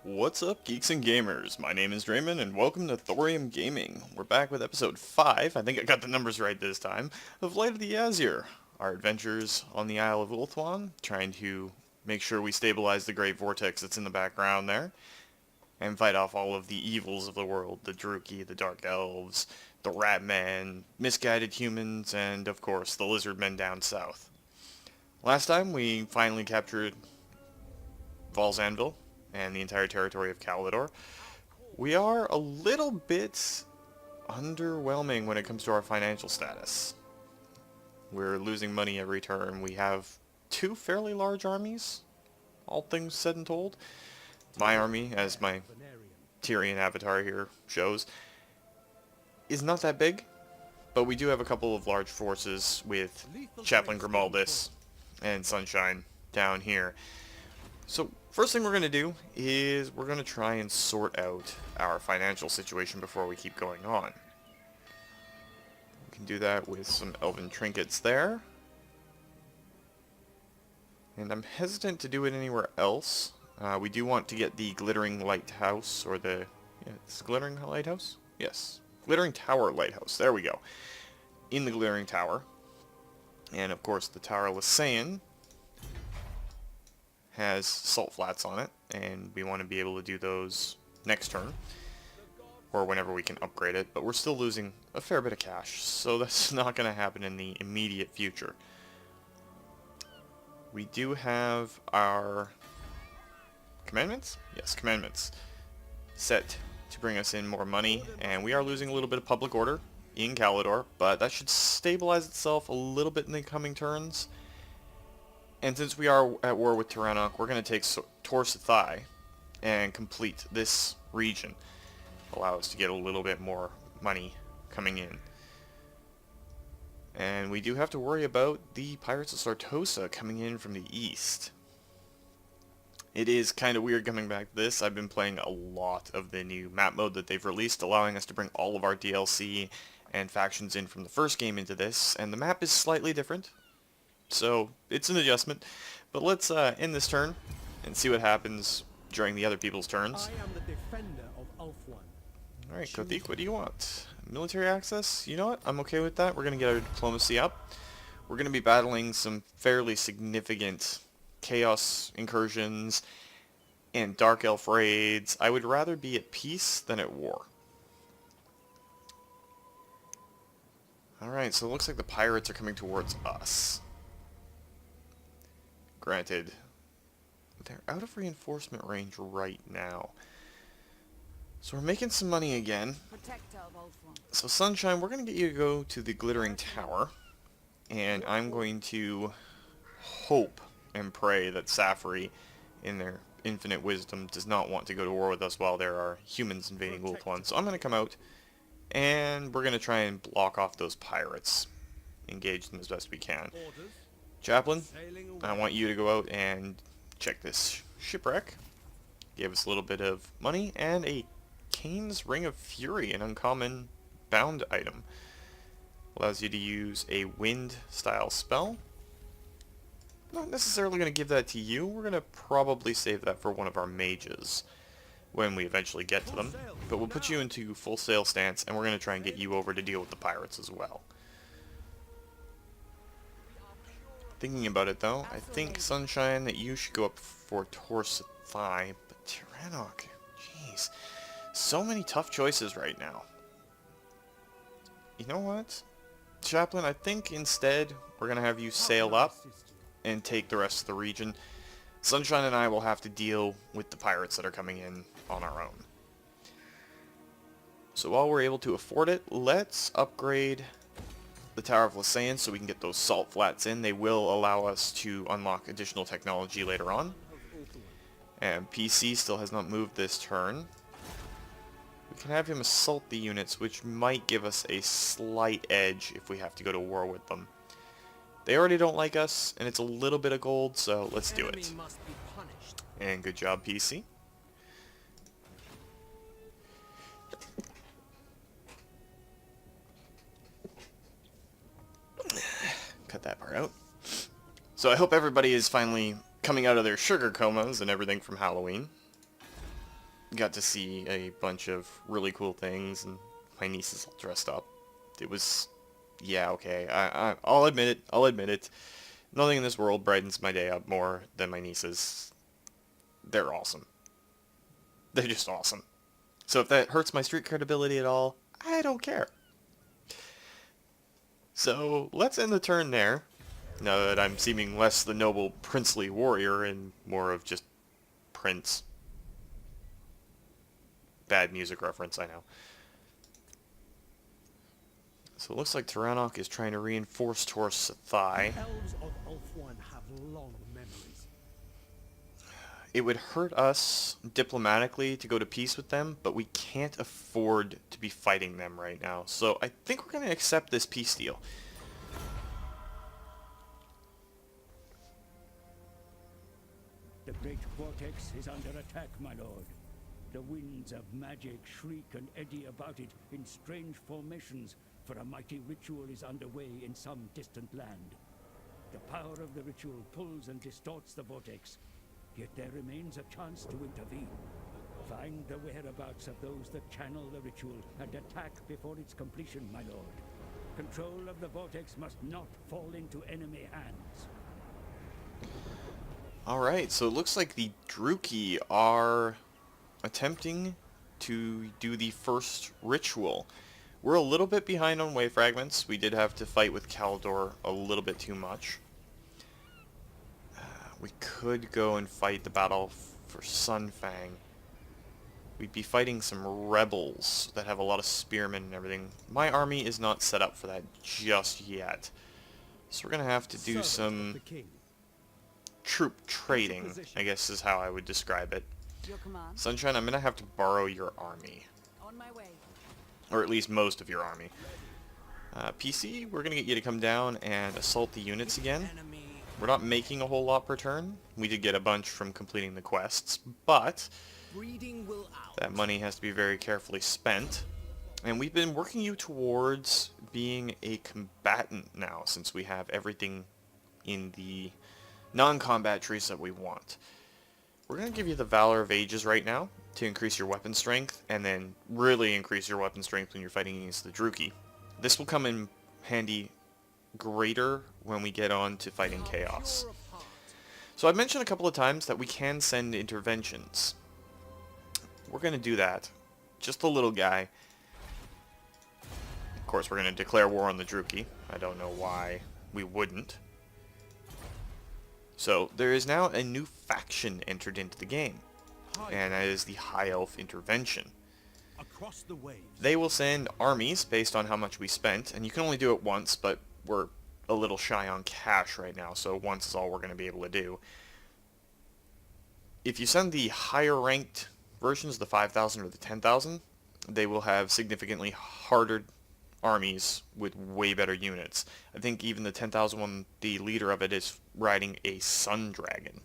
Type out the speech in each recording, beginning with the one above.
What's up, geeks and gamers? My name is Draymond, and welcome to Thorium Gaming. We're back with episode 5, I think I got the numbers right this time, of Light of the Azure. Our adventures on the Isle of Lothern, trying to make sure we stabilize the great vortex that's in the background there, and fight off all of the evils of the world, the Druki, the Dark Elves, the Rat Men, misguided humans, and of course the Lizard Men down south. Last time we finally captured Val's Anvil and the entire territory of Calidor. We are a little bit underwhelming when it comes to our financial status. We're losing money every turn. We have two fairly large armies, all things said and told. My army, as my Tyrian avatar here shows, is not that big, but we do have a couple of large forces with Chaplain Grimaldus and Sunshine down here. So, first thing we're going to do is we're going to try and sort out our financial situation before we keep going on. We can do that with some elven trinkets there. And I'm hesitant to do it anywhere else. We do want to get the Glittering Lighthouse, or the... Yeah, it's Glittering Lighthouse? Yes. Glittering Tower Lighthouse. There we go. In the Glittering Tower. And, of course, the Tower Lysaean has salt flats on it, and we want to be able to do those next turn, or whenever we can upgrade it, but we're still losing a fair bit of cash, so that's not going to happen in the immediate future. We do have our commandments? Yes, commandments set to bring us in more money, and we are losing a little bit of public order in Calidor, but that should stabilize itself a little bit in the coming turns. And since we are at war with Tyrannoc, we're going to take Tor Sathai and complete this region. Allow us to get a little bit more money coming in. And we do have to worry about the Pirates of Sartosa coming in from the east. It is kind of weird coming back to this. I've been playing a lot of the new map mode that they've released, allowing us to bring all of our DLC and factions in from the first game into this, and the map is slightly different. So, it's an adjustment. But let's end this turn and see what happens during the other people's turns. I am the defender of Ulf-One. Alright, Kothik, what do you want? Military access? You know what? I'm okay with that. We're going to get our diplomacy up. We're going to be battling some fairly significant chaos incursions and dark elf raids. I would rather be at peace than at war. Alright, so it looks like the pirates are coming towards us. Granted, they're out of reinforcement range right now. So we're making some money again. So Sunshine, we're going to get you to go to the Glittering Tower. And I'm going to hope and pray that Safari, in their infinite wisdom, does not want to go to war with us while there are humans invading Ulthuan. So I'm going to come out, and we're going to try and block off those pirates. Engage them as best we can. Chaplain, I want you to go out and check this shipwreck. Give us a little bit of money and a Kane's Ring of Fury, an uncommon bound item. Allows you to use a wind style spell. Not necessarily going to give that to you. We're going to probably save that for one of our mages when we eventually get to them. But we'll put you into full sail stance, and we're going to try and get you over to deal with the pirates as well. Thinking about it though, I think, Sunshine, that you should go up for Tor Sathai, but Tyrannoc, jeez, so many tough choices right now. You know what, Chaplain, I think instead we're going to have you sail up and take the rest of the region. Sunshine and I will have to deal with the pirates that are coming in on our own. So while we're able to afford it, let's upgrade the Tower of Lysaean so we can get those salt flats in. They will allow us to unlock additional technology later on. And PC still has not moved this turn. We can have him assault the units, which might give us a slight edge if we have to go to war with them. They already don't like us, and it's a little bit of gold, so let's do it. And good job, PC. Cut that part out. So I hope everybody is finally coming out of their sugar comas and everything from Halloween. got to see a bunch of really cool things, and my niece is all dressed up. It was, yeah, okay. I'll admit it. I'll admit it. Nothing in this world brightens my day up more than my nieces. They're awesome. They're just awesome. So if that hurts my street credibility at all, I don't care. So let's end the turn there. Now that I'm seeming less the noble princely warrior and more of just prince. Bad music reference, I know. So it looks like Tyrannoc is trying to reinforce Tor Sathai. The elves of Ulthuan have long memories. It would hurt us diplomatically to go to peace with them, but we can't afford to be fighting them right now. So I think we're going to accept this peace deal. The great vortex is under attack, my lord. The winds of magic shriek and eddy about it in strange formations, for a mighty ritual is underway in some distant land. The power of the ritual pulls and distorts the vortex, yet there remains a chance to intervene. Find the whereabouts of those that channel the ritual and attack before its completion, my lord. Control of the vortex must not fall into enemy hands. Alright, so it looks like the Druki are attempting to do the first ritual. We're a little bit behind on wave fragments. We did have to fight with Kaldor a little bit too much. We could go and fight the battle for Sunfang. We'd be fighting some rebels that have a lot of spearmen and everything. My army is not set up for that just yet. So we're going to have to do some troop trading, I guess is how I would describe it. Your command. Sunshine, I'm going to have to borrow your army. On my way. Or at least most of your army. PC, we're going to get you to come down and assault the units again. We're not making a whole lot per turn. We did get a bunch from completing the quests, but that money has to be very carefully spent. And we've been working you towards being a combatant now, since we have everything in the non-combat trees that we want. We're going to give you the Valor of Ages right now to increase your weapon strength, and then really increase your weapon strength when you're fighting against the Druki. This will come in handy greater when we get on to fighting Chaos. So I've mentioned a couple of times that we can send interventions. We're going to do that. Just a little guy. Of course, we're going to declare war on the Druki. I don't know why we wouldn't. So there is now a new faction entered into the game, and that is the High Elf Intervention. Across the waves. They will send armies based on how much we spent, and you can only do it once, but we're a little shy on cash right now, so once is all we're going to be able to do. If you send the higher ranked versions, the 5,000 or the 10,000, they will have significantly harder armies with way better units. I think even the 10,000 one, the leader of it is riding a Sun Dragon.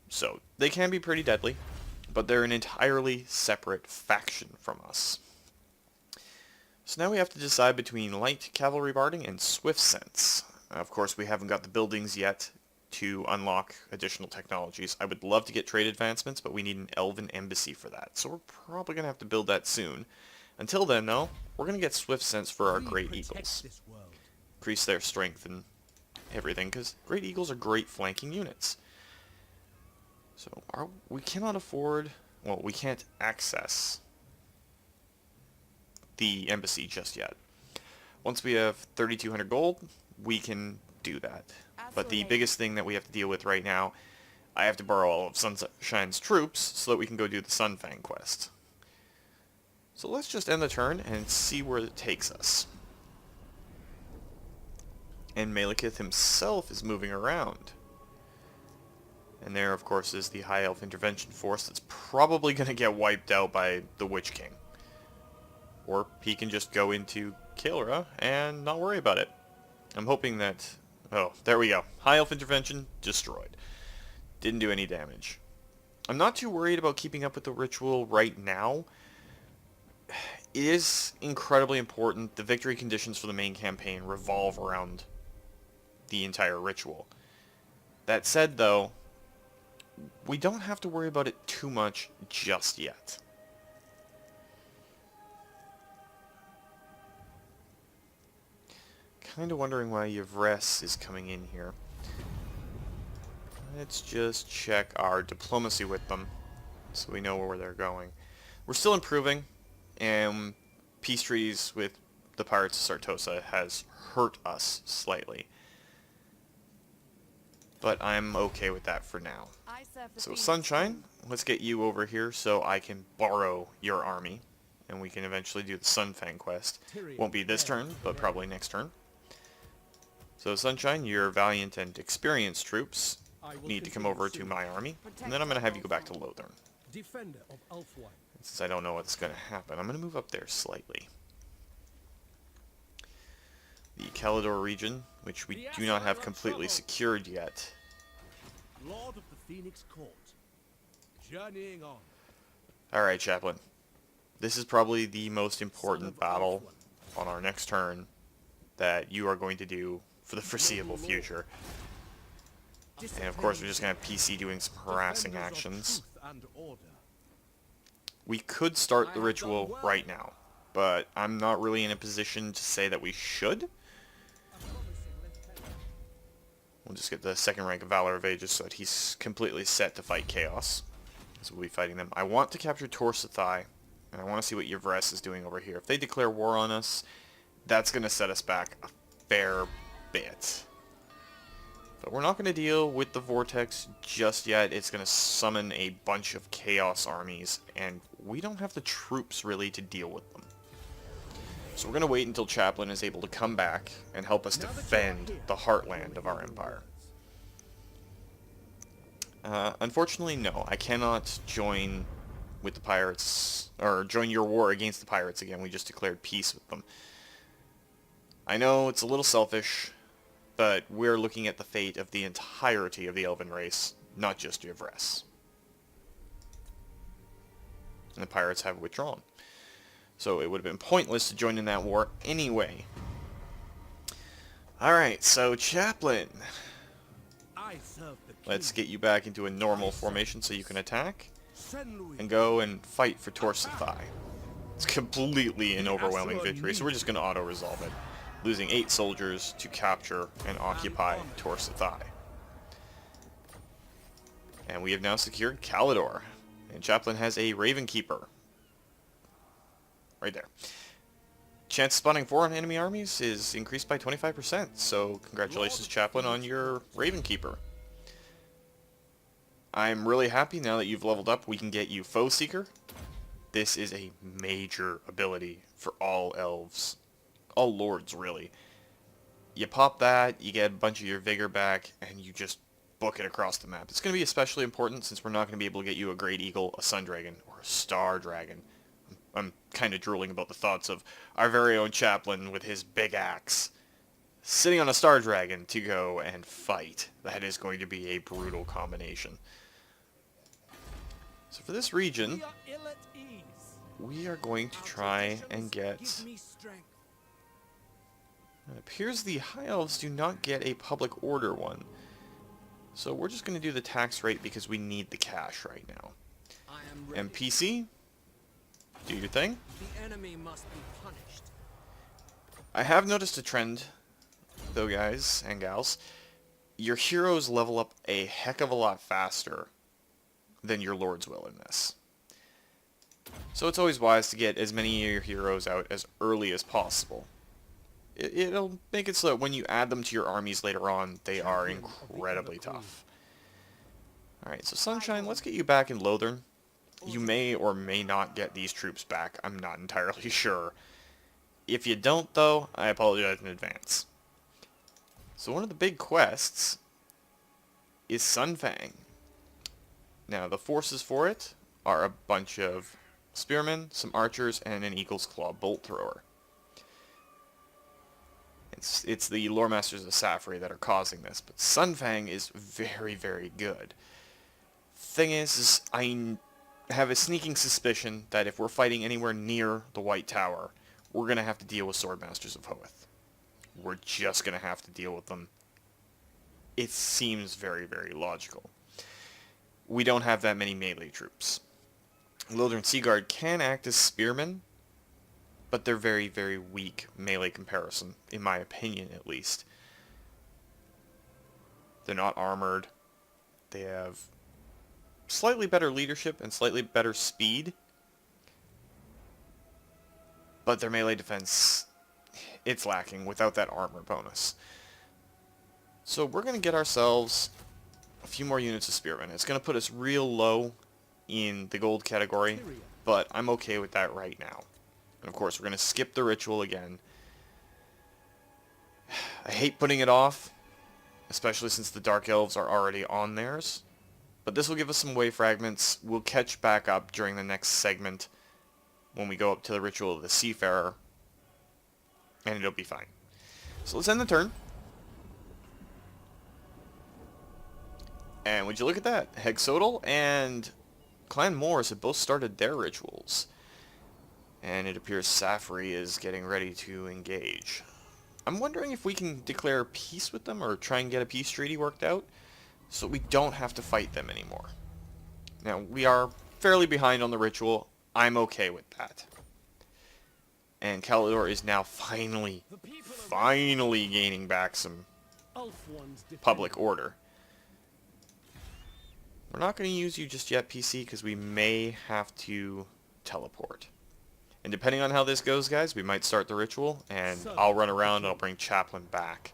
So they can be pretty deadly, but they're an entirely separate faction from us. So now we have to decide between light cavalry barding and swift sense. Of course, we haven't got the buildings yet to unlock additional technologies. I would love to get trade advancements, but we need an elven embassy for that. So we're probably going to have to build that soon. Until then, though, we're going to get swift sense for our great eagles. Increase their strength and everything, because great eagles are great flanking units. So we cannot afford, well, we can't access the embassy just yet. Once we have 3,200 gold, we can do that. But the biggest thing that we have to deal with right now, I have to borrow all of Sunshine's troops so that we can go do the Sunfang quest. So let's just end the turn and see where it takes us. And Malekith himself is moving around. And there, of course, is the High Elf Intervention Force that's probably going to get wiped out by the Witch King. Or he can just go into Kael'ra and not worry about it. I'm hoping that... Oh, there we go. High Elf Intervention destroyed. Didn't do any damage. I'm not too worried about keeping up with the ritual right now. It is incredibly important. The victory conditions for the main campaign revolve around the entire ritual. That said, though, we don't have to worry about it too much just yet. Kind of wondering why Yvres is coming in here. Let's just check our diplomacy with them so we know where they're going. We're still improving, and peace treaties with the Pirates of Sartosa has hurt us slightly. But I'm okay with that for now. So Sunshine, let's get you over here so I can borrow your army, and we can eventually do the Sunfang quest. Won't be this turn, but probably next turn. So Sunshine, your valiant and experienced troops need to come over to my army, and then I'm going to have you go back to Lothern. Defender of Ulthuan. Since I don't know what's going to happen, I'm going to move up there slightly. The Calidor region, which we do not have completely secured yet. Lord of the Phoenix Court. Journeying on. Alright, Chaplain. This is probably the most important battle on our next turn that you are going to do for the foreseeable future. And of course, we're just going to have PC doing some harassing actions. We could start the ritual right now, but I'm not really in a position to say that we should. We'll just get the second rank of Valor of Ages so that he's completely set to fight Chaos. So we'll be fighting them. I want to capture Torsathai, and I want to see what Yvres is doing over here. If they declare war on us, that's going to set us back a fair bit. But we're not going to deal with the vortex just yet. It's going to summon a bunch of Chaos armies, and we don't have the troops really to deal with them. So we're going to wait until Chaplain is able to come back and help us defend the heartland of our empire. Unfortunately, no. I cannot join with the pirates, or join your war against the pirates again. We just declared peace with them. I know it's a little selfish, but we're looking at the fate of the entirety of the Elven race, not just Yvres. And the pirates have withdrawn. So it would have been pointless to join in that war anyway. Alright, so Chaplain. Let's get you back into a normal formation so you can attack. And go and fight for Torsathai. It's completely an overwhelming victory, so we're just going to auto-resolve it. Losing 8 soldiers to capture and occupy Torsathai. And we have now secured Calidor. And Chaplain has a Raven Keeper. Right there. Chance of spawning 4 on enemy armies is increased by 25%, so congratulations, Chaplain, on your Raven Keeper. I'm really happy now that you've leveled up, we can get you Foe Seeker. This is a major ability for all elves. All lords, really. You pop that, you get a bunch of your vigor back, and you just book it across the map. It's going to be especially important since we're not going to be able to get you a Great Eagle, a Sun Dragon, or a Star Dragon. I'm kind of drooling about the thoughts of our very own Chaplain with his big axe sitting on a Star Dragon to go and fight. That is going to be a brutal combination. So for this region, we are going to try and get... It appears the High Elves do not get a public order one. So we're just going to do the tax rate because we need the cash right now. MPC, do your thing. The enemy must be punished. I have noticed a trend, though, guys and gals. Your heroes level up a heck of a lot faster than your lords will in this. So it's always wise to get as many of your heroes out as early as possible. It'll make it so that when you add them to your armies later on, they are incredibly tough. Alright, so Sunshine, let's get you back in Lothern. You may or may not get these troops back. I'm not entirely sure. If you don't, though, I apologize in advance. So one of the big quests is Sunfang. Now, the forces for it are a bunch of spearmen, some archers, and an Eagle's Claw bolt thrower. It's the Lore Masters of Safri that are causing this, but Sunfang is very, very good. Thing is I have a sneaking suspicion that if we're fighting anywhere near the White Tower, we're going to have to deal with Swordmasters of Hoeth. We're just going to have to deal with them. It seems very, very logical. we don't have that many melee troops. Lothern Seaguard can act as spearmen, but they're very, very weak melee comparison, in my opinion at least. They're not armored. They have slightly better leadership and slightly better speed, but their melee defense, it's lacking without that armor bonus. So we're going to get ourselves a few more units of spearmen. It's going to put us real low in the gold category, but I'm okay with that right now. And of course, we're going to skip the ritual again. I hate putting it off, especially since the Dark Elves are already on theirs. But this will give us some wave fragments. We'll catch back up during the next segment when we go up to the Ritual of the Seafarer, and it'll be fine. So let's end the turn. And would you look at that? Hexodal and Clan Morris have both started their rituals. And it appears Safri is getting ready to engage. I'm wondering if we can declare peace with them or try and get a peace treaty worked out so we don't have to fight them anymore. Now, we are fairly behind on the ritual. I'm okay with that. And Kalidor is now finally gaining back some public order. We're not going to use you just yet, PC, because we may have to teleport. And depending on how this goes, guys, we might start the ritual, and I'll run around and I'll bring Chaplain back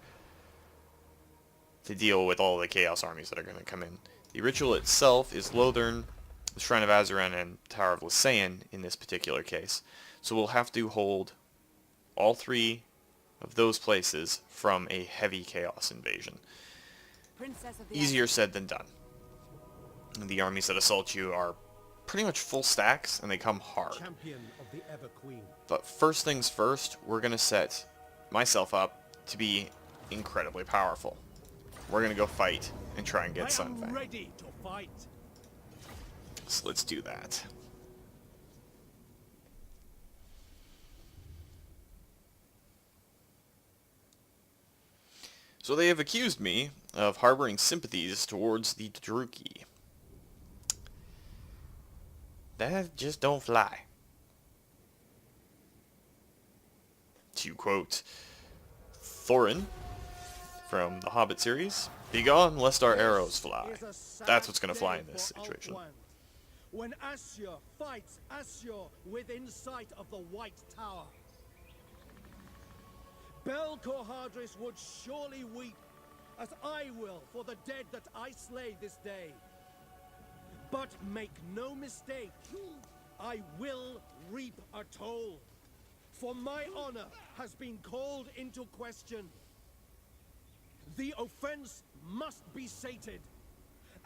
to deal with all the Chaos armies that are going to come in. The ritual itself is Lothern, the Shrine of Azuran, and Tower of Lysaean in this particular case. So we'll have to hold all three of those places from a heavy Chaos invasion. Easier said than done. The armies that assault you are pretty much full stacks, and they come hard. But first things first, we're going to set myself up to be incredibly powerful. We're going to go fight and try and get Sunfang. Ready to fight. So let's do that. So they have accused me of harboring sympathies towards the Druki. That just don't fly. To quote Thorin from the Hobbit series, "Begone lest our arrows fly." That's what's going to fly in this situation. When Asur fights Asur within sight of the White Tower. Belcorhadris would surely weep, as I will for the dead that I slay this day. But make no mistake, I will reap a toll, for my honor has been called into question. The offense must be sated,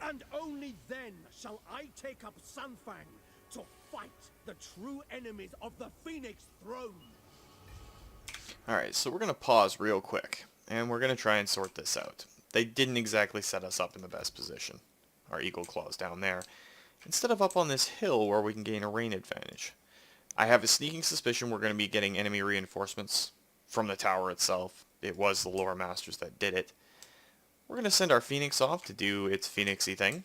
and only then shall I take up Sunfang to fight the true enemies of the Phoenix Throne. Alright, so we're going to pause real quick, and we're going to try and sort this out. They didn't exactly set us up in the best position. Our Eagle Claw's down there, instead of up on this hill where we can gain a rain advantage. I have a sneaking suspicion we're going to be getting enemy reinforcements from the tower itself. It was the Lore Masters that did it. We're going to send our Phoenix off to do its Phoenixy thing.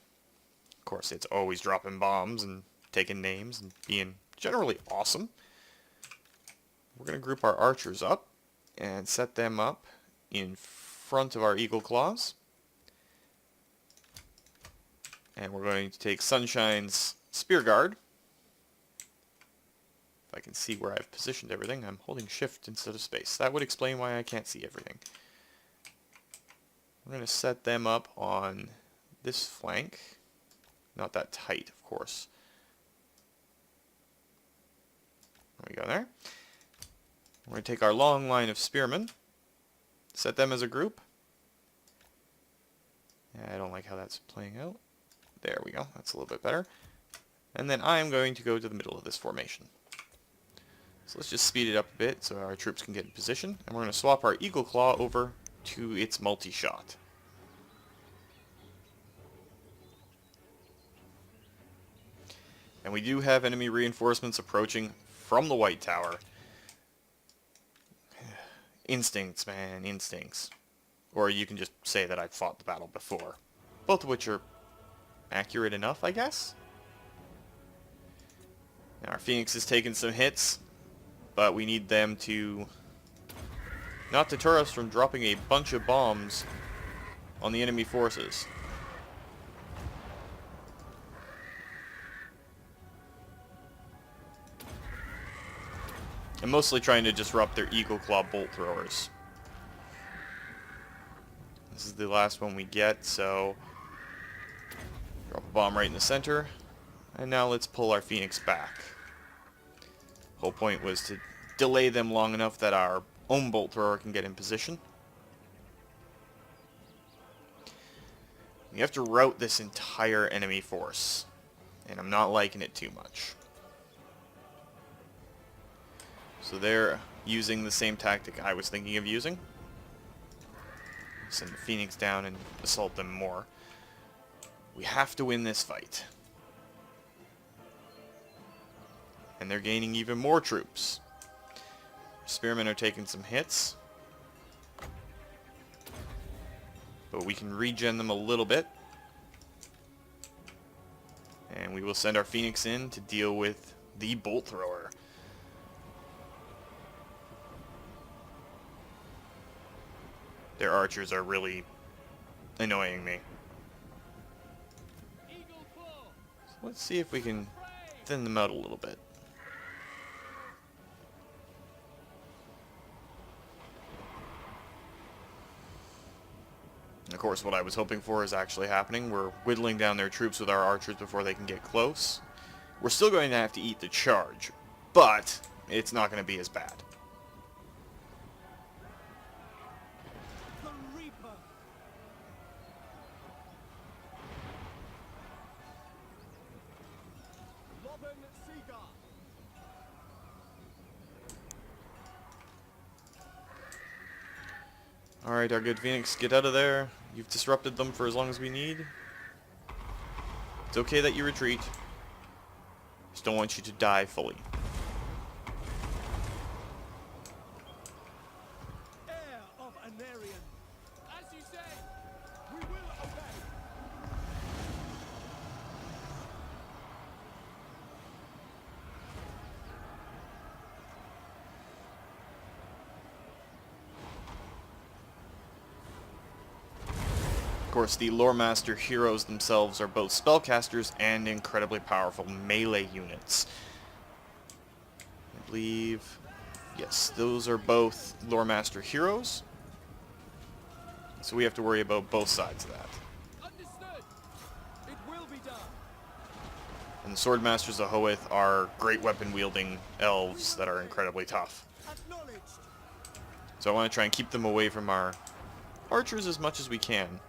Of course, it's always dropping bombs and taking names and being generally awesome. We're going to group our archers up and set them up in front of our Eagle Claws. And we're going to take Sunshine's Spear Guard. If I can see where I've positioned everything, I'm holding shift instead of space. That would explain why I can't see everything. We're going to set them up on this flank. Not that tight, of course. There we go there. We're going to take our long line of spearmen, set them as a group. I don't like how that's playing out. There we go, that's a little bit better. And then I am going to go to the middle of this formation. So let's just speed it up a bit so our troops can get in position. And we're going to swap our Eagle Claw over to its multi-shot. And we do have enemy reinforcements approaching from the White Tower. Instincts, man, instincts. Or you can just say that I've fought the battle before. Both of which are accurate enough, I guess. Now our Phoenix has taken some hits, but we need them to not deter us from dropping a bunch of bombs on the enemy forces. I'm mostly trying to disrupt their Eagle Claw bolt throwers. This is the last one we get, so drop a bomb right in the center. And now let's pull our Phoenix back. Whole point was to delay them long enough that our own bolt thrower can get in position. You have to rout this entire enemy force, and I'm not liking it too much. So they're using the same tactic I was thinking of using. Send the Phoenix down and assault them more. We have to win this fight. And they're gaining even more troops. Spearmen are taking some hits. But we can regen them a little bit. And we will send our Phoenix in to deal with the bolt thrower. Their archers are really annoying me. So let's see if we can thin them out a little bit. Of course, what I was hoping for is actually happening. We're whittling down their troops with our archers before they can get close. We're still going to have to eat the charge, but it's not going to be as bad. The Reaper. Lothern Seagull. Alright, our good Phoenix, get out of there. You've disrupted them for as long as we need. It's okay that you retreat. Just don't want you to die fully. Heir of Anarian. As you say, we will obey. Of course, the Lore Master heroes themselves are both spellcasters and incredibly powerful melee units. I believe, yes, those are both Lore Master heroes. So we have to worry about both sides of that. Understood. It will be done. And the Sword Masters of Hoeth are great weapon-wielding elves that are incredibly tough. Acknowledged. So I want to try and keep them away from our archers as much as we can.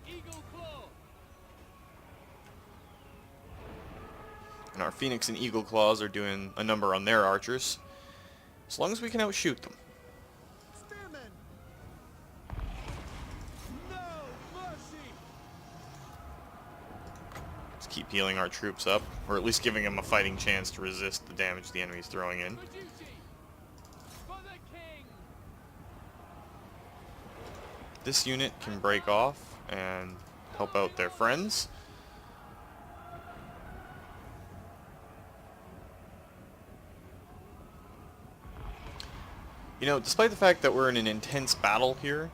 Eagle Claw. And our Phoenix and Eagle Claws are doing a number on their archers. As long as we can outshoot them. Spearmen. No mercy. Let's keep healing our troops up, or at least giving them a fighting chance to resist the damage the enemy's throwing in. For duty. For the king. This unit can break off and help out their friends. You know, despite the fact that we're in an intense battle here,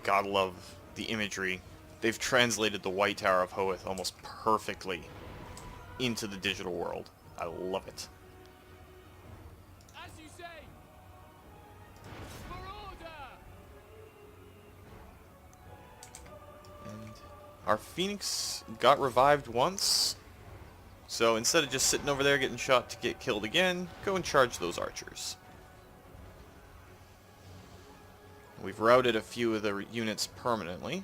gotta love the imagery. They've translated the White Tower of Hoeth almost perfectly into the digital world. I love it. As you say. For order. And our Phoenix got revived once. So instead of just sitting over there getting shot to get killed again, go and charge those archers. We've routed a few of the units permanently.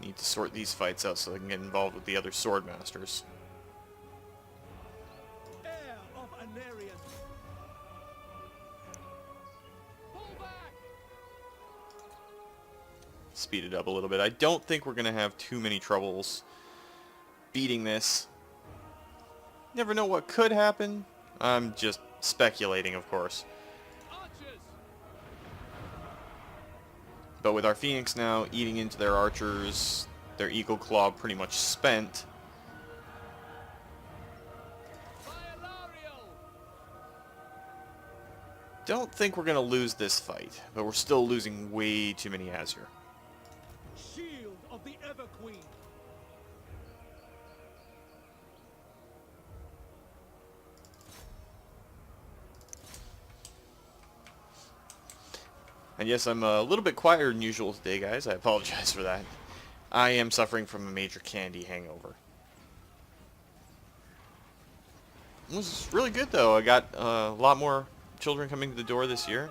Need to sort these fights out so they can get involved with the other sword masters. Heir of Anarian. Pull back. Speed it up a little bit. I don't think we're going to have too many troubles beating this. Never know what could happen. I'm just speculating, of course. Archers But with our Phoenix now eating into their archers, their Eagle Claw pretty much spent, don't think we're going to lose this fight, but we're still losing way too many Asur. Shield of the Ever Queen. And yes, I'm a little bit quieter than usual today, guys. I apologize for that. I am suffering from a major candy hangover. It was really good, though. I got a lot more children coming to the door this year.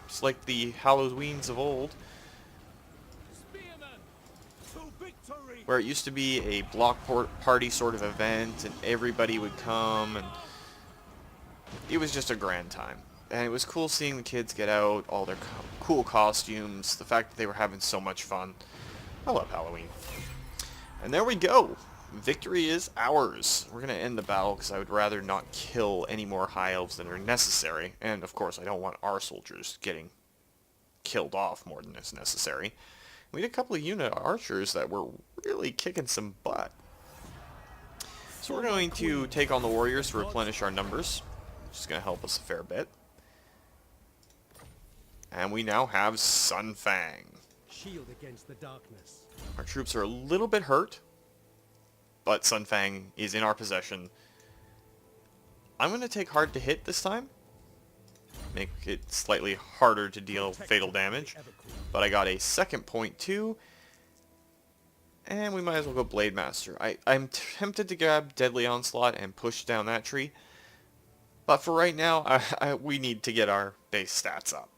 Just like the Halloweens of old, Spearmen, to victory. where it used to be a block party sort of event, and everybody would come, and it was just a grand time. And it was cool seeing the kids get out, all their cool costumes, the fact that they were having so much fun. I love Halloween. And there we go. Victory is ours. We're going to end the battle because I would rather not kill any more high elves than are necessary. And of course, I don't want our soldiers getting killed off more than is necessary. We had a couple of unit archers that were really kicking some butt. So we're going to take on the warriors to replenish our numbers, which is going to help us a fair bit. And we now have Sun Fang. Shield against the darkness. Our troops are a little bit hurt, but Sun Fang is in our possession. I'm going to take hard to hit this time. Make it slightly harder to deal fatal damage. But I got a second point too. And we might as well go Blade Master. I'm tempted to grab Deadly Onslaught and push down that tree. But for right now, we need to get our base stats up.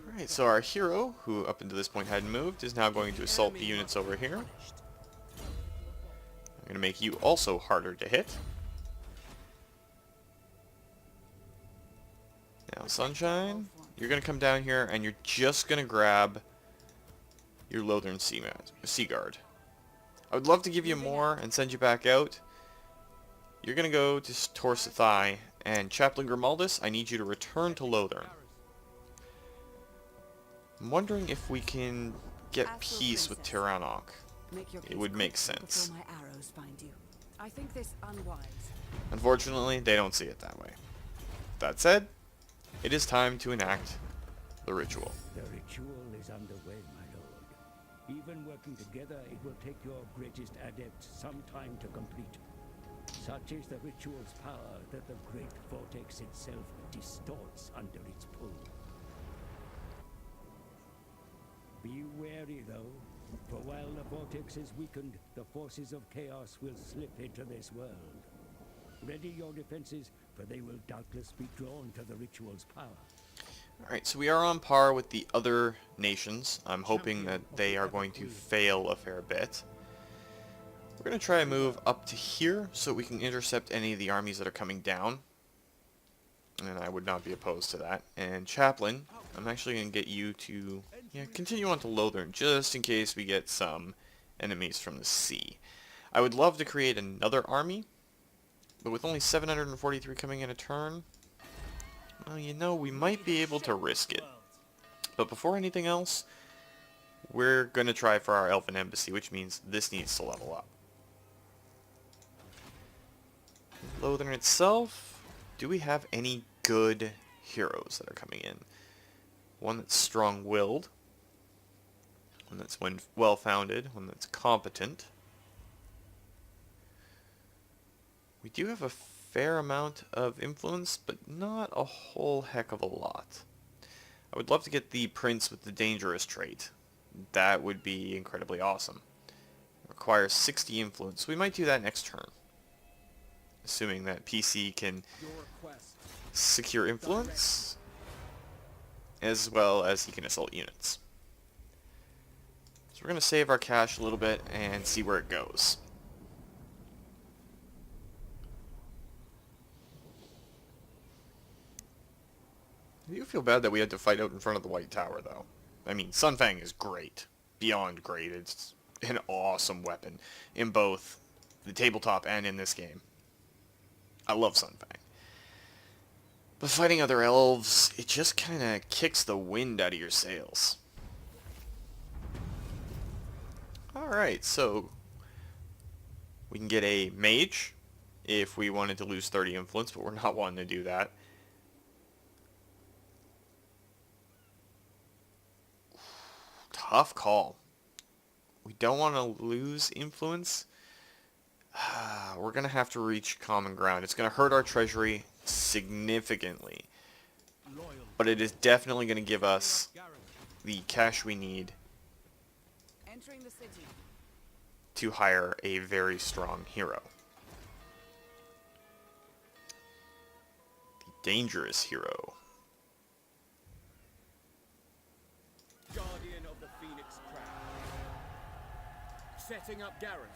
Alright, so our hero, who up until this point hadn't moved, is now going to assault the units over here. I'm going to make you also harder to hit. Now, Sunshine, you're going to come down here and you're just going to grab your Lothern Sea Guard. I would love to give you more and send you back out. You're going to go to Torsathai, and Chaplain Grimaldus, I need you to return to Lothern. I'm wondering if we can get peace with Tiranoc. It would make sense. My arrows find you. I think this unwise. Unfortunately, they don't see it that way. That said, it is time to enact the ritual. The ritual is underway, my lord. Even working together, it will take your greatest adept some time to complete. Such is the ritual's power that the great vortex itself distorts under its pull. Be wary, though, for while the vortex is weakened, the forces of chaos will slip into this world. Ready your defenses, for they will doubtless be drawn to the ritual's power. Alright, so we are on par with the other nations. I'm hoping that they are going to fail a fair bit. We're going to try and move up to here so we can intercept any of the armies that are coming down. And I would not be opposed to that. And Chaplain, I'm actually going to get you to continue on to Lothern just in case we get some enemies from the sea. I would love to create another army, but with only 743 coming in a turn, well, you know, we might be able to risk it. But before anything else, we're going to try for our Elven Embassy, which means this needs to level up. Lothern itself, do we have any good heroes that are coming in? One that's strong-willed, one that's well-founded, one that's competent. We do have a fair amount of influence, but not a whole heck of a lot. I would love to get the Prince with the dangerous trait. That would be incredibly awesome. It requires 60 influence. We might do that next turn, assuming that PC can secure influence, as well as he can assault units. So we're going to save our cash a little bit and see where it goes. I do feel bad that we had to fight out in front of the White Tower, though. I mean, Sun Fang is great. Beyond great. It's an awesome weapon in both the tabletop and in this game. I love Sun Fang. But fighting other elves, it just kind of kicks the wind out of your sails. Alright, so we can get a mage if we wanted to lose 30 influence, but we're not wanting to do that. Tough call. We don't want to lose influence. We're going to have to reach common ground. It's going to hurt our treasury significantly. But it is definitely going to give us the cash we need Entering the city. to hire a very strong hero. The dangerous hero. Guardian of the Phoenix Crown. Setting up garrison.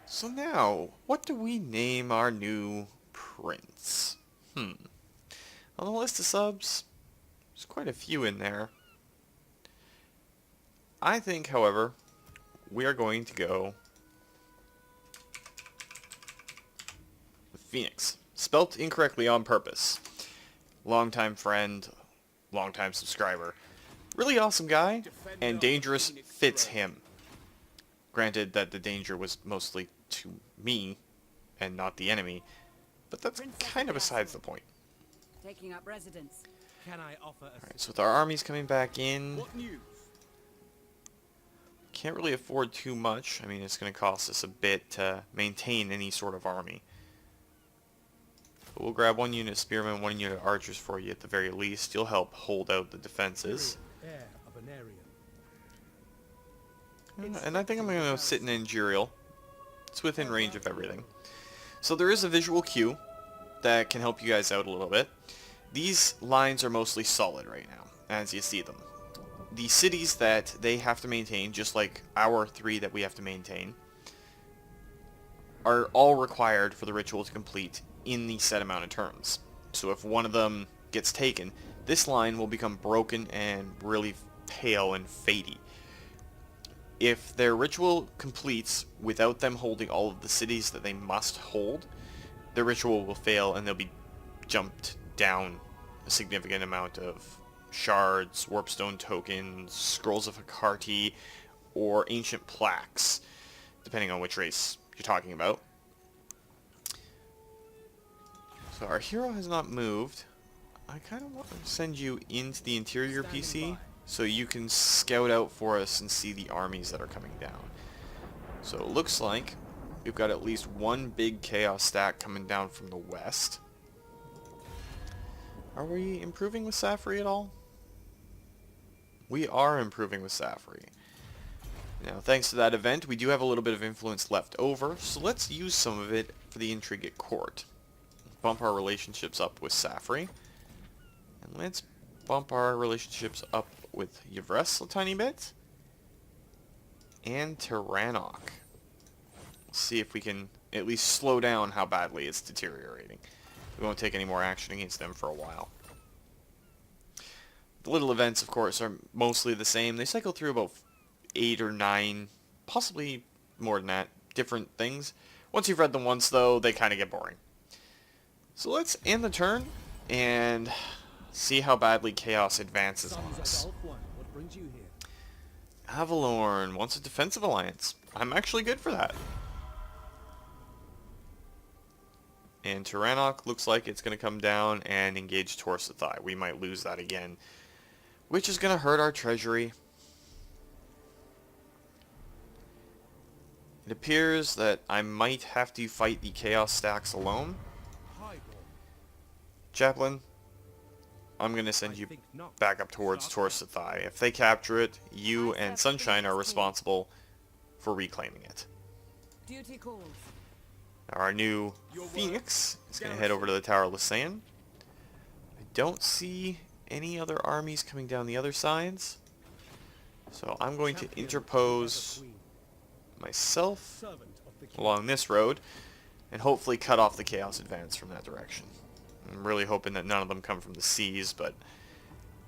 So now, what do we name our new prince? On the list of subs, there's quite a few in there. I think, however, we are going to go with Phoenix. Spelt incorrectly on purpose. Longtime friend, longtime subscriber. Really awesome guy, and dangerous fits him. Granted that the danger was mostly to me and not the enemy, but that's kind of besides the point. Taking up residence. Can I offer a Alright, so with our armies coming back in, What news? can't really afford too much. I mean, it's going to cost us a bit to maintain any sort of army. But we'll grab 1 unit spearmen, 1 unit archers for you at the very least. You'll help hold out the defenses. Heir of an area. And I think I'm going to sit in Angerial. It's within range of everything. So there is a visual cue that can help you guys out a little bit. These lines are mostly solid right now, as you see them. The cities that they have to maintain, just like our 3 that we have to maintain, are all required for the ritual to complete in the set amount of turns. So if one of them gets taken, this line will become broken and really pale and fadey. If their ritual completes without them holding all of the cities that they must hold, their ritual will fail and they'll be jumped down a significant amount of shards, warpstone tokens, scrolls of Hecate, or ancient plaques, depending on which race you're talking about. So our hero has not moved. I kind of want to send you into the interior PC so you can scout out for us and see the armies that are coming down. So it looks like we've got at least 1 big chaos stack coming down from the west. Are we improving with Safri at all? We are improving with Safri. Now, thanks to that event, we do have a little bit of influence left over, so let's use some of it for the intrigue at court. Bump our relationships up with Safri. And let's bump our relationships up with Yvres a tiny bit. And Tyrannok. We'll see if we can at least slow down how badly it's deteriorating. We won't take any more action against them for a while. The little events, of course, are mostly the same. They cycle through about 8 or 9, possibly more than that, different things. Once you've read them once, though, they kind of get boring. So let's end the turn and see how badly Chaos advances on us. What brings you here? Avalorn wants a defensive alliance. I'm actually good for that. And Tyrannok looks like it's going to come down and engage Torsathai. We might lose that again, which is going to hurt our treasury. It appears that I might have to fight the Chaos stacks alone. Chaplain, I'm going to send you back up towards Torsathai. If they capture it, you and Sunshine are responsible for reclaiming it. Duty calls. Now our new Phoenix is going to head over to the Tower of Lysaon. I don't see any other armies coming down the other sides, so I'm going to interpose myself along this road and hopefully cut off the Chaos advance from that direction. I'm really hoping that none of them come from the seas, but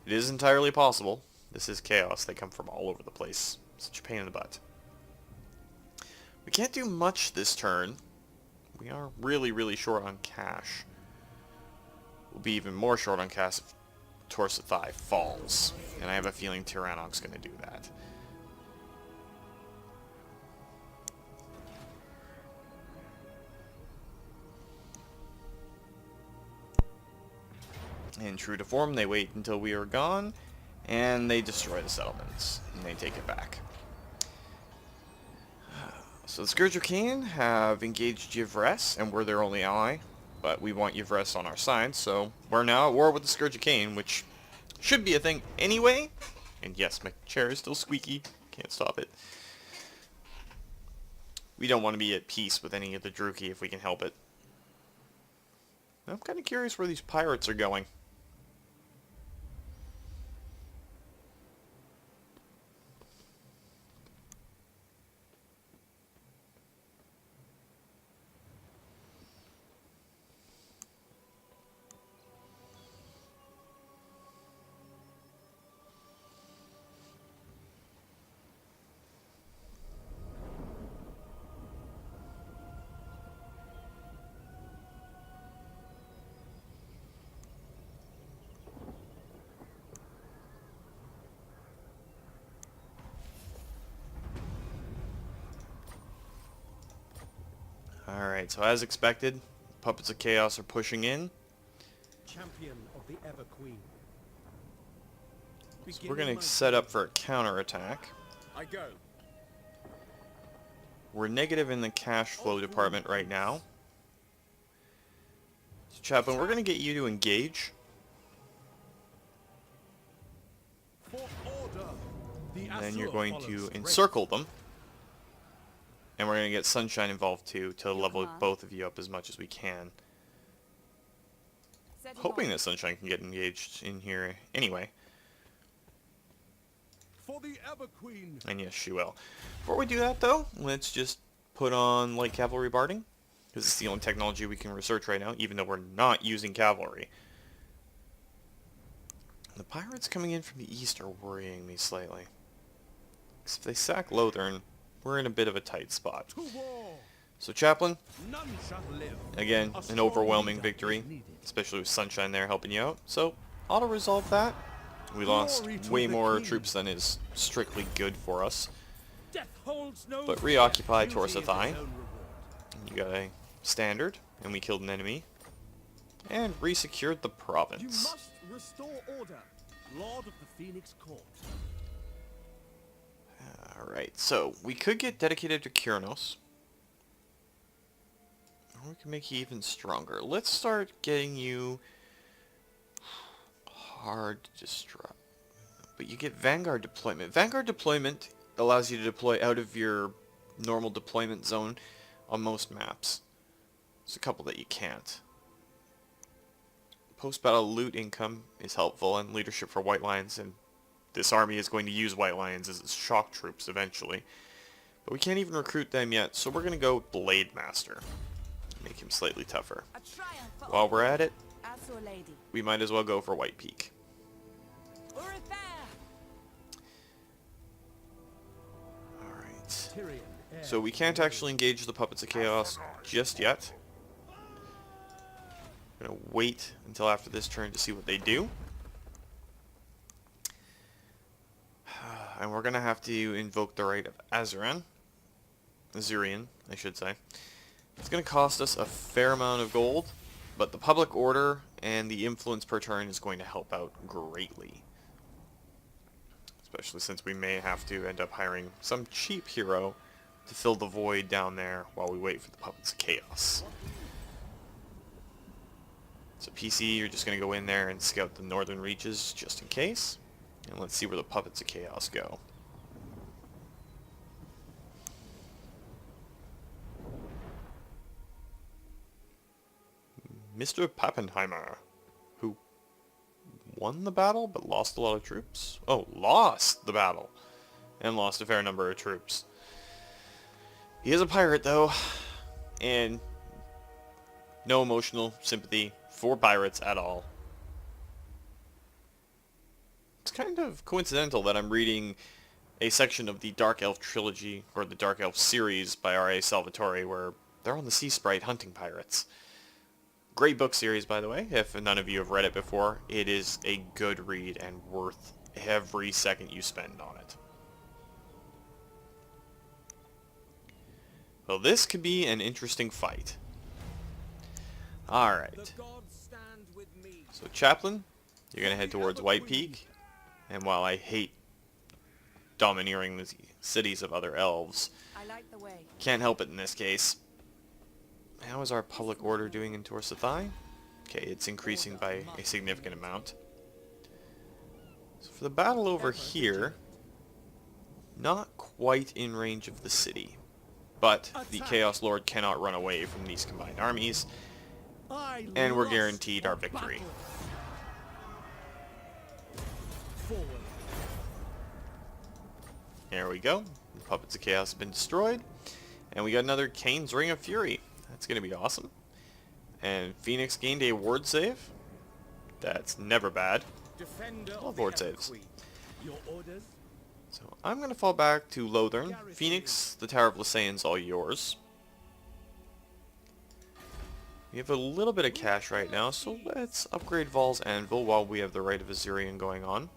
it is entirely possible. This is Chaos. They come from all over the place. Such a pain in the butt. We can't do much this turn. We are really, really short on cash. We'll be even more short on cast if Torsathai falls. And I have a feeling Tyrannok's going to do that. And true to form, they wait until we are gone, and they destroy the settlements, and they take it back. So the Scourge of Cain have engaged Yvres, and we're their only ally, but we want Yvres on our side, so we're now at war with the Scourge of Cain, which should be a thing anyway. And yes, my chair is still squeaky, can't stop it. We don't want to be at peace with any of the Druki if we can help it. I'm kind of curious where these pirates are going. Alright, so as expected, Puppets of Chaos are pushing in. Champion of the Ever Queen. So we're going to set up for a counterattack. I go. We're negative in the cash flow department right now. So Chaplain, we're going to get you to engage. For order. The And then you're Asur going to follows encircle them. And we're going to get Sunshine involved too, to level command. both of you up as much as we can. Setting Hoping on. that Sunshine can get engaged in here anyway. For the Ever Queen. And yes, she will. Before we do that though, let's just put on light cavalry barding. Because it's the only technology we can research right now, even though we're not using cavalry. The pirates coming in from the east are worrying me slightly. 'Cause if they sack Lothern, we're in a bit of a tight spot. To war. So Chaplain, None shall live. again, A an strong overwhelming leader victory, is needed. especially with Sunshine there helping you out. So, auto-resolve that. We lost Glory to way the more king. troops than is strictly good for us. Death holds no But fear. reoccupy Beauty is its Torsathai. own reward. You got a standard, and we killed an enemy. And resecured the You province. must restore order, Lord of the Phoenix Court. Alright, so we could get dedicated to Kyranos. Or we can make you even stronger. Let's start getting you hard to disrupt. But you get Vanguard deployment. Vanguard deployment allows you to deploy out of your normal deployment zone on most maps. There's a couple that you can't. Post-battle loot income is helpful, and leadership for White Lions, and this army is going to use White Lions as its shock troops eventually. But we can't even recruit them yet, so we're going to go with Blade Master. Make him slightly tougher. A triumph for While we're at it, Asur lady. we might as well go for White Peak. Repair. Alright. Tyrion, heir So we to can't the actually engage the Puppets of Chaos just yet. We're going to wait until after this turn to see what they do. And we're going to have to invoke the right of Azurian, I should say. It's going to cost us a fair amount of gold, but the public order and the influence per turn is going to help out greatly. Especially since we may have to end up hiring some cheap hero to fill the void down there while we wait for the Puppets of Chaos. So PC, you're just going to go in there and scout the northern reaches just in case. And let's see where the Puppets of Chaos go. Mr. Pappenheimer, who won the battle but lost a lot of troops? Oh, lost the battle and lost a fair number of troops. He is a pirate though, and no emotional sympathy for pirates at all. It's kind of coincidental that I'm reading a section of the Dark Elf trilogy, or the Dark Elf series by R.A. Salvatore, where they're on the Sea Sprite hunting pirates. Great book series, by the way. If none of you have read it before, it is a good read and worth every second you spend on it. Well, this could be an interesting fight. Alright. The gods stand with me. So, Chaplain, you're going to head towards White Peak. And while I hate domineering the cities of other elves, I like the way. can't help it in this case. How is our public order doing in Torsathai? Okay, it's increasing by a significant amount. So for the battle over here, not quite in range of the city. But the Chaos Lord cannot run away from these combined armies, and we're guaranteed our victory. There we go. The Puppets of Chaos have been destroyed. And we got another Kane's Ring of Fury. That's going to be awesome. And Phoenix gained a ward save. That's never bad. Love ward saves. Your orders? So I'm going to fall back to Lothern. Phoenix, the Tower of Lysaon's all yours. We have a little bit of cash right now, so let's upgrade Val's Anvil while we have the Rite of Azurian going on.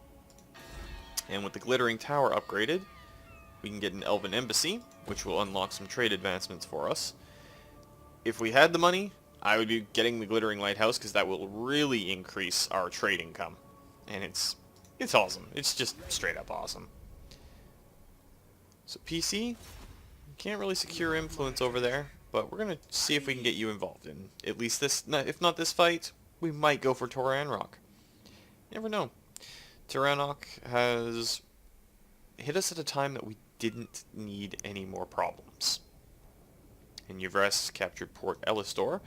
And with the Glittering Tower upgraded, we can get an Elven Embassy, which will unlock some trade advancements for us. If we had the money, I would be getting the Glittering Lighthouse, because that will really increase our trade income. And it's awesome. It's just straight up awesome. So PC, can't really secure influence over there, but we're going to see if we can get you involved in at least this. If not this fight, we might go for Toranrock. You never know. Toranrock has hit us at a time that we didn't need any more problems. And Yvres captured Port Elistor,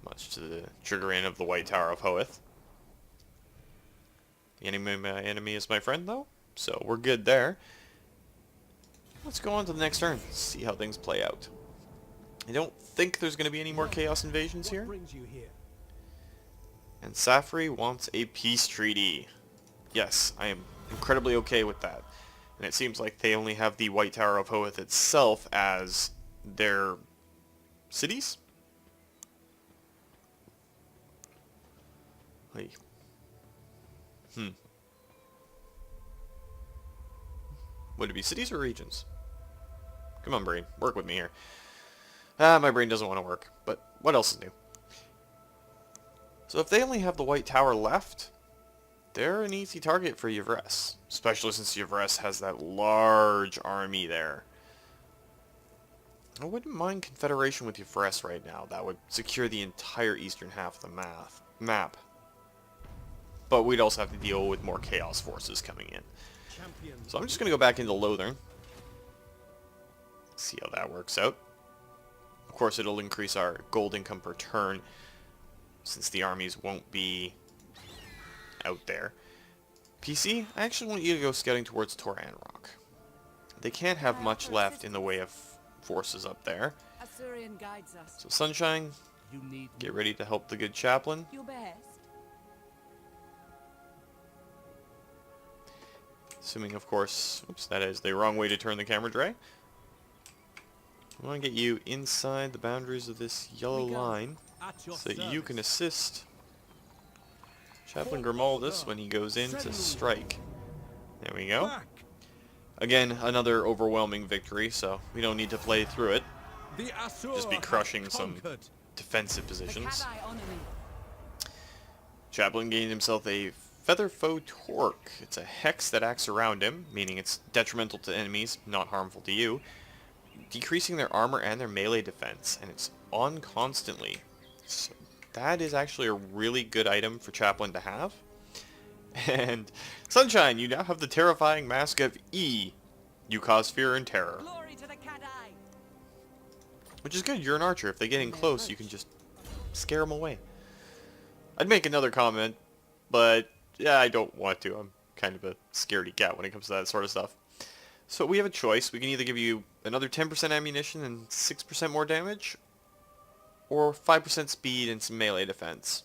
much to the chagrin of the White Tower of Hoeth. The enemy is my friend, though, so we're good there. Let's go on to the next turn, see how things play out. I don't think there's going to be any more Chaos invasions here. What brings you here? And Safri wants a peace treaty. Yes, I am incredibly okay with that. And it seems like they only have the White Tower of Hoeth itself as their cities? Hey. Would it be cities or regions? Come on, brain. Work with me here. My brain doesn't want to work. But what else is new? So if they only have the White Tower left, they're an easy target for Yvres. Especially since Yvres has that large army there. I wouldn't mind Confederation with Yvres right now. That would secure the entire eastern half of the map. But we'd also have to deal with more Chaos forces coming in. So I'm just going to go back into Lothern. See how that works out. Of course, it'll increase our gold income per turn, since the armies won't be out there. PC, I actually want you to go scouting towards Toranrock. They can't have much left in the way of forces up there. Asurian guides us. So Sunshine, You need get ready to help the good chaplain. Your behest. Assuming, of course, oops, that is the wrong way to turn the camera, Dre. I want to get you inside the boundaries of this yellow line at your so that you service. can assist Chaplain Grimaldus when he goes in to strike. There we go. Back. Again, another overwhelming victory, so we don't need to play through it. The Asur Just be have crushing some conquered. defensive The positions. Kadai honor me. Chaplain gained himself a Feather Foe Torque. It's a hex that acts around him, meaning it's detrimental to enemies, not harmful to you, decreasing their armor and their melee defense, and it's on constantly. So that is actually a really good item for Chaplain to have. And Sunshine, you now have the terrifying mask of E. You cause fear and terror. Glory to the Kadai. Which is good, you're an archer. If they get in close, you can just scare them away. I'd make another comment, but yeah, I don't want to. I'm kind of a scaredy cat when it comes to that sort of stuff. So we have a choice. We can either give you another 10% ammunition and 6% more damage, or 5% speed and some melee defense.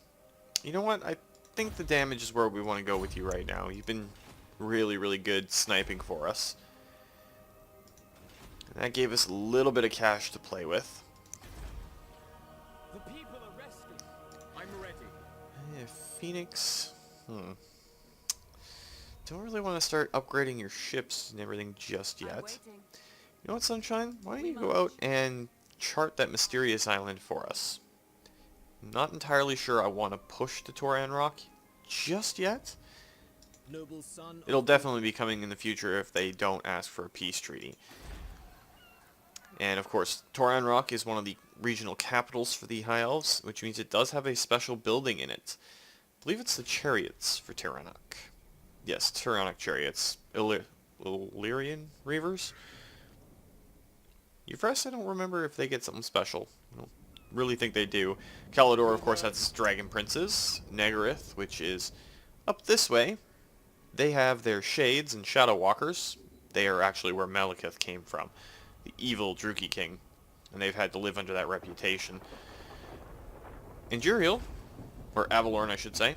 You know what? I think the damage is where we want to go with you right now. You've been really, really good sniping for us. And that gave us a little bit of cash to play with. The people are resting. Phoenix. Don't really want to start upgrading your ships and everything just I'm yet. waiting. You know what, Sunshine? Why don't you go out and chart that mysterious island for us? I'm not entirely sure I want to push the Toran Rock just yet. Noble son It'll of definitely be coming in the future if they don't ask for a peace treaty. And of course, Toran Rock is one of the regional capitals for the High Elves, which means it does have a special building in it. I believe it's the chariots for Tyrannoc. Yes, Tyrannoc chariots. Illyrian Reavers? Euphrasia, I don't remember if they get something special. I don't really think they do. Kalador, of course, has Dragon Princes. Nagaryth, which is up this way. They have their Shades and Shadow Walkers. They are actually where Malekith came from. The evil Druchii King. And they've had to live under that reputation. Induriel, or Avalorn I should say,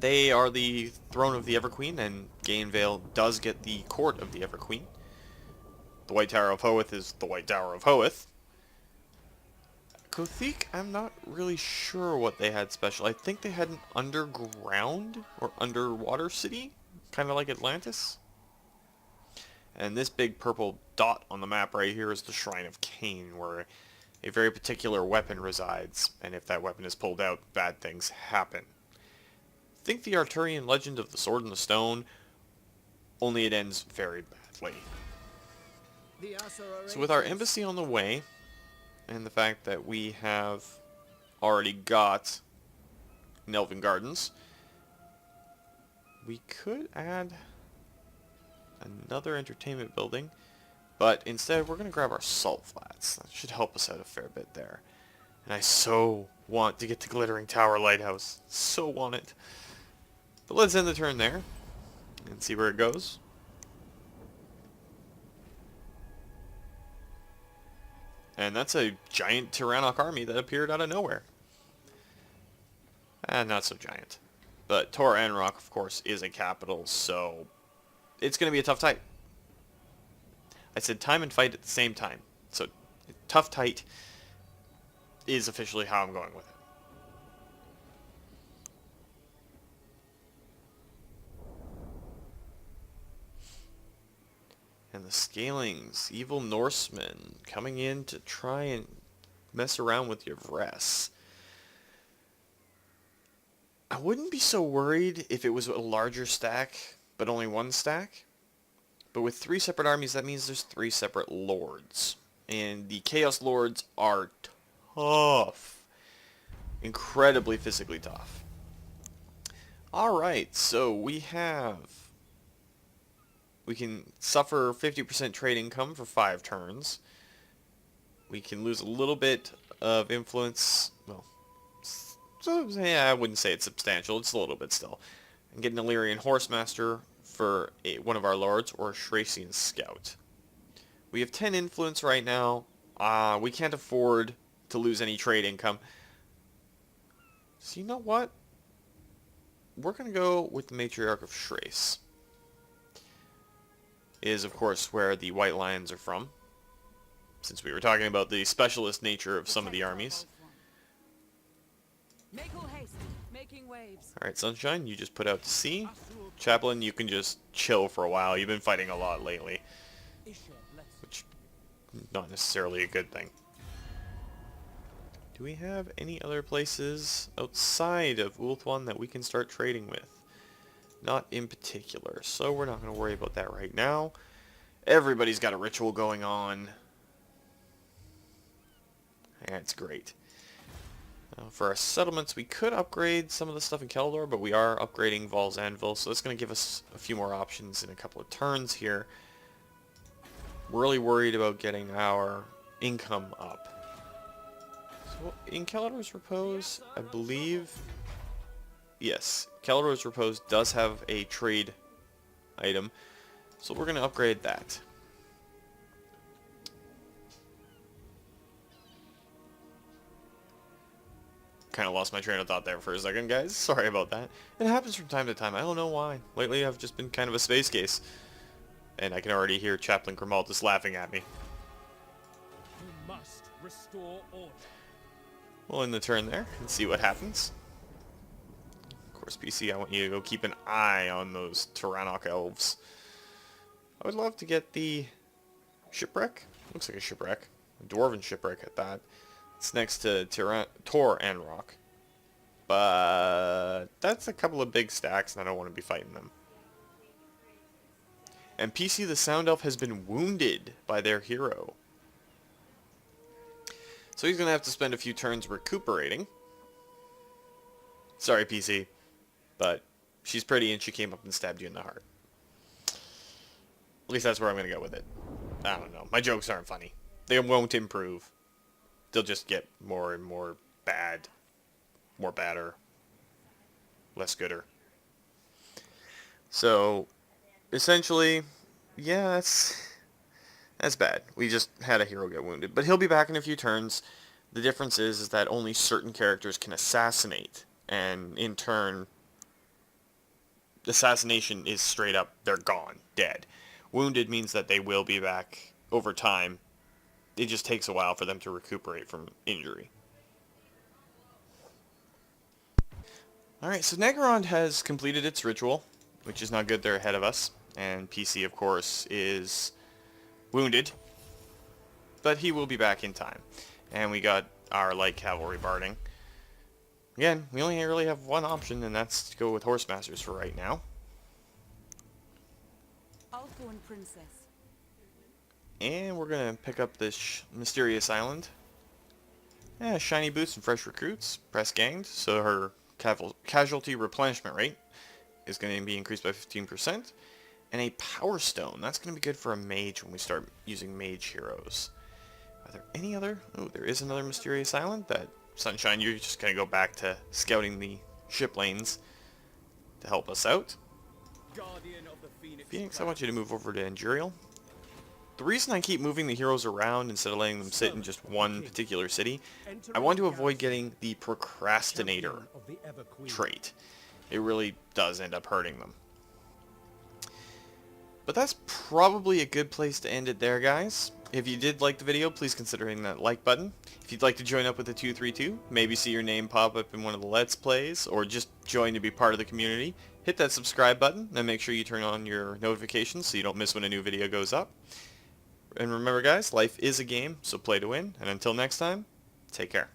they are the throne of the Everqueen, and Gainvale does get the court of the Everqueen. The White Tower of Hoeth is the White Tower of Hoeth. Kothik, I'm not really sure what they had special. I think they had an underground or underwater city, kind of like Atlantis. And this big purple dot on the map right here is the Shrine of Cain, where a very particular weapon resides, and if that weapon is pulled out, bad things happen. Think the Arturian legend of the Sword and the Stone, only it ends very badly. the Asur So with our Angels. embassy on the way, and the fact that we have already got Elven Gardens, we could add another entertainment building, but instead we're going to grab our salt flats. That should help us out a fair bit there. And I so want to get to Glittering Tower Lighthouse. So want it. But let's end the turn there and see where it goes. And that's a giant Tyrannoc army that appeared out of nowhere. Not so giant. But Tor Anrock, of course, is a capital, so it's going to be a tough fight. I said time and fight at the same time. So tough tight is officially how I'm going with it. And the Scalings, evil Norsemen, coming in to try and mess around with your Vress. I wouldn't be so worried if it was a larger stack, but only one stack. But with 3 separate armies, that means there's 3 separate lords. And the Chaos Lords are tough. Incredibly physically tough. Alright, so we can suffer 50% trade income for 5 turns. We can lose a little bit of influence. Well, so, yeah, I wouldn't say it's substantial. It's a little bit still. And get an Illyrian Horsemaster for one of our lords, or a Shrasian Scout. We have 10 influence right now. We can't afford to lose any trade income. So you know what? We're going to go with the Matriarch of Shrase. Is, of course, where the White Lions are from, since we were talking about the specialist nature of some of the armies. Make all haste, making waves. Alright, Sunshine, you just put out to sea. Chaplain, you can just chill for a while. You've been fighting a lot lately, which is not necessarily a good thing. Do we have any other places outside of Ulthuan that we can start trading with? Not in particular, so we're not going to worry about that right now. Everybody's got a ritual going on. That's great. For our settlements, we could upgrade some of the stuff in Keldor, but we are upgrading Val's Anvil, so that's going to give us a few more options in a couple of turns here. Really worried about getting our income up. So in Keldor's Repose, I believe... Yes, Keldor's Repose does have a trade item, so we're going to upgrade that. Kind of lost my train of thought there for a second, guys. Sorry about that. It happens from time to time. I don't know why. Lately, I've just been kind of a space case. And I can already hear Chaplain Grimaldus laughing at me. You must restore order. We'll end the turn there and see what happens. course, PC, I want you to go keep an eye on those Tyrannok Elves. I would love to get the shipwreck. Looks like a shipwreck. A dwarven shipwreck at that. It's next to Tor and Rock. But that's a couple of big stacks, and I don't want to be fighting them. And PC, the Sound Elf, has been wounded by their hero. So he's going to have to spend a few turns recuperating. Sorry, PC. But she's pretty and she came up and stabbed you in the heart. At least that's where I'm going to go with it. I don't know. My jokes aren't funny. They won't improve. They'll just get more and more bad. More badder. Less gooder. So, essentially, yeah, that's bad. We just had a hero get wounded. But he'll be back in a few turns. The difference is that only certain characters can assassinate. And in turn, assassination is straight up, they're gone, dead. Wounded means that they will be back over time. It just takes a while for them to recuperate from injury. Alright, so Negarond has completed its ritual, which is not good, they're ahead of us. And PC, of course, is wounded. But he will be back in time. And we got our light cavalry barding. Again, we only really have one option, and that's to go with Horse Masters for right now. Althorn Princess. And we're going to pick up this mysterious island. Yeah, shiny boots and fresh recruits. Press ganged, so her casualty replenishment rate is going to be increased by 15%. And a power stone. That's going to be good for a mage when we start using mage heroes. Are there any other? Oh, there is another mysterious island. That Sunshine, you're just going to go back to scouting the ship lanes to help us out. Guardian of the Phoenix, I want you to move over to Anguriel. The reason I keep moving the heroes around instead of letting them sit in just one particular city, I want to avoid getting the procrastinator trait. It really does end up hurting them. But that's probably a good place to end it there, guys. If you did like the video, please consider hitting that like button. If you'd like to join up with the 232, maybe see your name pop up in one of the Let's Plays, or just join to be part of the community, hit that subscribe button, and make sure you turn on your notifications so you don't miss when a new video goes up. And remember, guys, life is a game, so play to win. And until next time, take care.